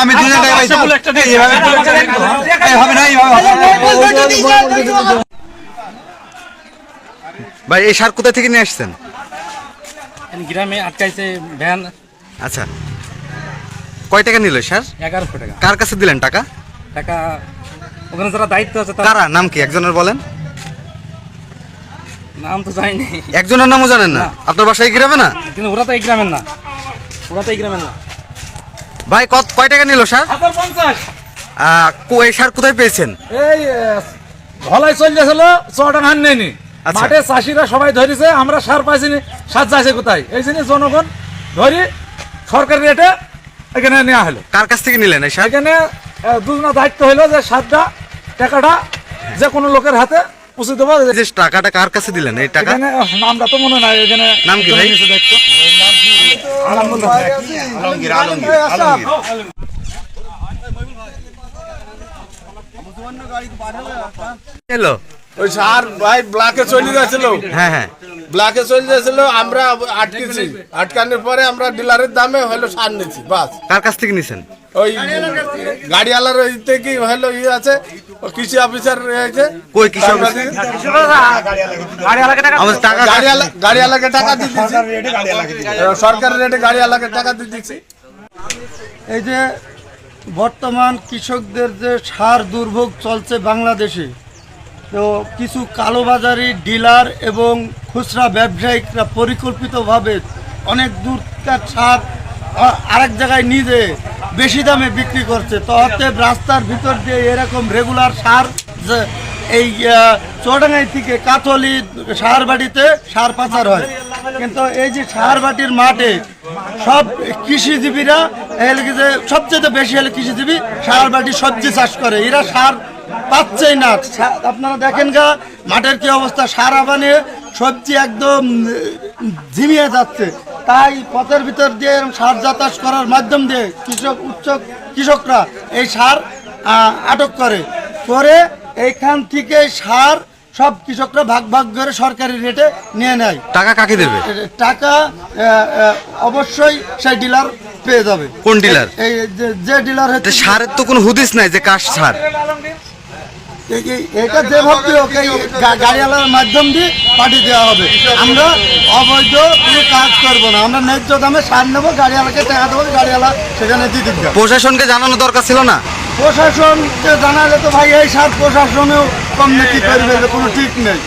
আমি ভাই এই সার কোথা থেকে নিয়ে আসছেন? গ্রামে আটকাইছে ভ্যান। আচ্ছা, কয় টাকা নিল সার? 1100 টাকা। কার কাছে দিলেন টাকা? টাকা ওখানে যারা দায়িত্ব আছে কারা, নাম কি একজনের বলেন? নাম তো জানি না। একজনের নামও জানেন না? আপনার বাসায় গ্রামে না? কিন্তু ওরা তো এই গ্রামের না, ওরা তো এই গ্রামের না। ভাই কয় টাকা নিল সার? 50। এই সার কোথায় পেয়েছেন? এই ধলাই চলতেছিল, 100 টাকা হান নেয়নি। আচ্ছা। মাঠে চাষিরা সবাই ধরেছে, আমরা সার পাইছিনি। সার যাচ্ছে কোথায়? এই জন্য জনগণ ধরি সরকারি রেটে এখানে নেওয়া হলো। কার কাছ থেকে নিলেন এই সার? এখানে দুজনা দায়িত্ব হলো যে সারটা টাকাটা যে কোনো লোকের হাতে পৌঁছে দেবো। যে টাকাটা কার কাছে দিলেন এই টাকা? এখানে নামটা তো মনে নাই। এখানে নাম কি ভাই? দেখতো হ্যালো, ওই সার ভাই ব্লকে চলে গেছিল। হ্যাঁ হ্যাঁ, ব্লকে চলে গেছিল, আমরা আটকেছি। আটকানোর পরে আমরা ডিলারের দামে হলো সার নিচ্ছি বাস। কার কাছ থেকে নিছেন? ওই গাড়িওয়ালার ওই থেকে হলো ইয়ে আছে, কৃষি অফিসার রয়েছে। কই কৃষি অফিস? আমাদের টাকা গাড়িওয়ালাকে টাকা দিয়ে দিচ্ছি, সরকারি রেটে গাড়িওয়ালাকে টাকা দিয়ে দিচ্ছি। এই যে বর্তমান কৃষকদের যে সার দুর্ভোগ চলছে বাংলাদেশে, তো কিছু কালোবাজারি ডিলার এবং খুচরা ব্যবসায়িকরা পরিকল্পিতভাবে অনেক দূরকার সার আরেক জায়গায় নিজে বেশি দামে বিক্রি করছে। তো অতএব রাস্তার ভিতর দিয়ে এরকম রেগুলার সার যে এই চৌডাঙ্গাই থেকে কাথলি সার বাড়িতে সার পাচার হয়। কিন্তু এই যে সার বাটির মাঠে সব কৃষিজীবীরা যে সবচেয়ে বেশি হলে কৃষিজীবী সার বাটি সবজি চাষ করে, এরা সার পাচ্ছেই না। আপনারা দেখেন গা মাঠের কি অবস্থা, সার আবানে সবজি একদম ঝিমিয়ে যাচ্ছে। তাই পথের ভিতর দিয়ে সার যাতায়াত করার মাধ্যম দিয়ে কৃষকরা এই সার আটক করে এইখান থেকে সার সব কৃষকরা ভাগ ভাগ করে সরকারি রেটে নিয়ে নেয়। টাকা কাকে দেবে? টাকা অবশ্যই সেই ডিলার পেয়ে যাবে। কোন ডিলার? এই যে ডিলার হচ্ছে। সারের তো কোনো হুদিস নাই যে কার সার। এটা যে ভাবতে হোক এই গাড়িওয়ালার মাধ্যম দিয়ে পাঠিয়ে দেওয়া হবে। আমরা অবৈধ কোনো কাজ করবো না, আমরা ন্যায্য দামে সার নেবো, গাড়িওয়ালাকে টাকা দেবো, গাড়িওয়ালা সেখানে দিয়ে দিবে। প্রশাসনকে জানানো দরকার ছিল না? প্রশাসনকে জানালে তো ভাই এই সার প্রশাসনেও কম নাকি করবে, কোনো ঠিক নেই।